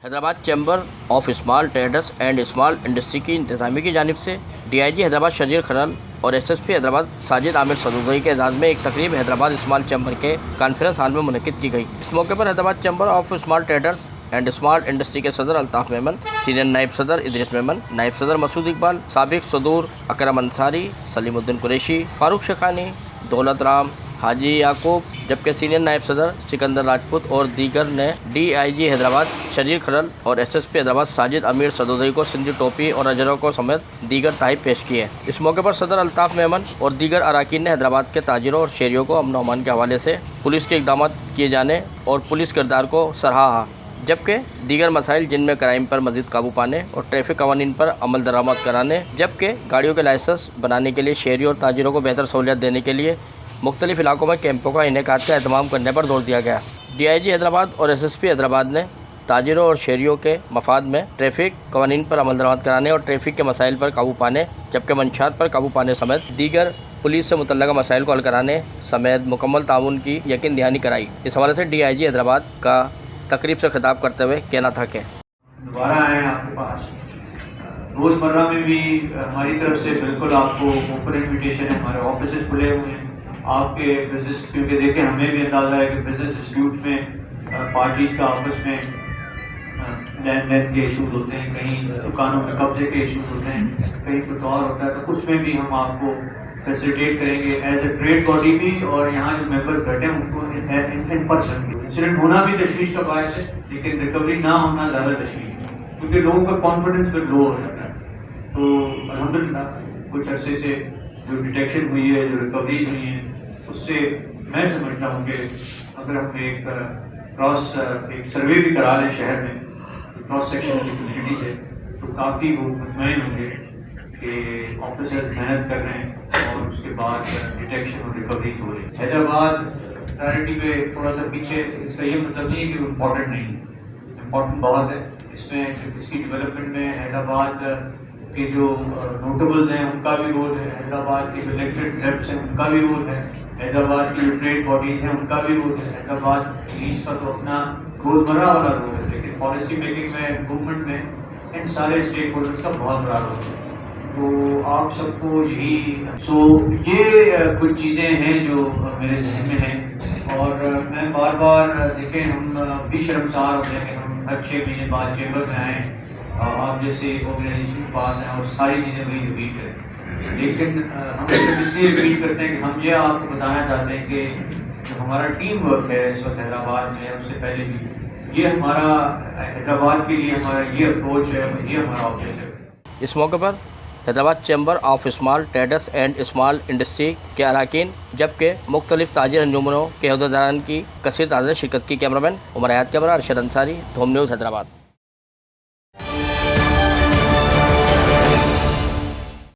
Hyderabad chamber of small traders and small industry کی انتظامیہ کی جانب سے DIG حیدرآباد شجیر کھنل اور SSP حیدرآباد ساجد عامر صدوقی کے اعزاز میں ایک تقریب حیدرآباد اسمال چیمبر کے کانفرنس ہال میں منعقد کی گئی۔ اس موقع پر Hyderabad chamber of small traders and small industry کے صدر الطاف میمن، سینئر نائب صدر ادریس میمن، نائب صدر مسعود اقبال، سابق صدور اکرم انصاری، سلیم الدین قریشی، فاروق شیخانی، دولت رام، حاجی یعقوب، جبکہ سینئر نائب صدر سکندر راجپوت اور دیگر نے DIG حیدرآباد شجیر کھنل اور SSP حیدرآباد ساجد عامر صدوقی کو سندھی ٹوپی اور اجروں کو سمیت دیگر تحائف پیش کیے۔ اس موقع پر صدر الطاف میمن اور دیگر اراکین نے حیدرآباد کے تاجروں اور شہریوں کو امن و امان کے حوالے سے پولیس کے اقدامات کیے جانے اور پولیس کردار کو سراہا، جبکہ دیگر مسائل جن میں کرائم پر مزید قابو پانے اور ٹریفک قوانین پر عمل درآمد کرانے، جبکہ گاڑیوں کے لائسنس بنانے کے لیے شہریوں اور تاجروں کو بہتر سہولیات دینے کے لیے مختلف علاقوں میں کیمپوں کا انعقاد کا اہتمام کرنے پر زور دیا گیا۔ DIG حیدرآباد اور SSP حیدرآباد نے تاجروں اور شہریوں کے مفاد میں ٹریفک قوانین پر عمل درآمد کرانے اور ٹریفک کے مسائل پر قابو پانے، جبکہ منشیات پر قابو پانے سمیت دیگر پولیس سے متعلقہ مسائل کو حل کرانے سمیت مکمل تعاون کی یقین دہانی کرائی۔ اس حوالے سے DIG حیدرآباد کا تقریب سے خطاب کرتے ہوئے کہنا تھا کہ دوبارہ آئے آپ کے پاس روزمرہ میں بھی ہماری طرف سے بالکل آپ کو اوپن انویٹیشن ہے، ہمارے آفیسز کھلے ہوئے ہیں آپ کے بزنس، کیونکہ دیکھیں ہمیں بھی اندازہ ہے کہ بزنس ڈسپیوٹس میں پارٹیز کا آپس میں لین دین کے ایشوز ہوتے ہیں، کہیں دکانوں میں قبضے کے ایشوز ہوتے ہیں، کہیں کچھ اور ہوتا ہے، تو اس میں بھی ہم آپ کو فیسیلیٹیٹ کریں گے ایز اے ٹریڈ باڈی بھی، اور یہاں جو ممبرز بیٹھے ہیں ان کو ان پرسن بھی۔ انسیڈنٹ ہونا بھی تشویش کا باعث ہے، لیکن ریکوری نہ ہونا زیادہ تشویش ہے، کیونکہ لوگوں کا کانفیڈنس پھر لو ہو جاتا ہے۔ تو الحمدللہ کچھ عرصے سے جو ڈیٹیکشن ہوئی ہے، جو ریکوریز ہوئی ہیں، اس سے میں سمجھتا ہوں کہ اگر ہم ایک سروے بھی کرا لیں شہر میں کراس سیکشن کی کمیونٹی سے، تو کافی وہ مطمئن ہوں گے کہ آفیسرز محنت کر رہے ہیں اور اس کے بعد ڈیٹیکشن اور ریکوریز ہو رہی ہے۔ حیدرآباد پرائرٹی پہ تھوڑا سا پیچھے، اس کا یہ مطلب نہیں ہے کہ وہ امپورٹنٹ نہیں ہے، امپورٹنٹ بہت ہے۔ اس میں اس کی ڈیولپمنٹ میں حیدرآباد کے جو نوٹیبلز ہیں ان کا بھی رول ہے، حیدرآباد کے جو الیکٹڈ ریپس ہیں ان کا بھی رول ہے، حیدرآباد کی جو ٹریڈ باڈیز ہیں ان کا بھی رول ہے، حیدرآباد پولیس کا تو اپنا روزمرہ والا رول ہے، لیکن پالیسی میکنگ میں، امپرومنٹ میں ان سارے اسٹیک ہولڈرس کا بہت بڑا رول ہے۔ تو آپ سب کو یہی یہ کچھ چیزیں ہیں جو میرے ذہن میں ہیں، اور میں بار بار دیکھیں ہم بھی شرمسار ہوتے ہیں کہ ہم ہر 6 مہینے بعد چیمبر میں آئیں، آپ جیسے آرگنائزیشن کے پاس ہیں اور ساری چیزیں وہی ریپیٹ کریں، لیکن ہم صرف اس لیے ریپیٹ کرتے ہیں کہ ہم یہ آپ کو بتانا چاہتے ہیں کہ جو ہمارا ٹیم ورک ہے اس وقت حیدرآباد میں، اس سے پہلے بھی یہ ہمارا حیدرآباد کے لیے ہمارا یہ اپروچ ہے، یہ ہمارا آبجیکٹو ہے۔ اس موقع پر Hyderabad chamber of small traders and small industry کے اراکین، جبکہ مختلف تاجر انجمنوں کے عہدیداران کی کثیر تعداد نے شرکت کی۔ کیمرہ مین عمر حیات کے برابر ارشد انصاری، دھوم نیوز، حیدرآباد۔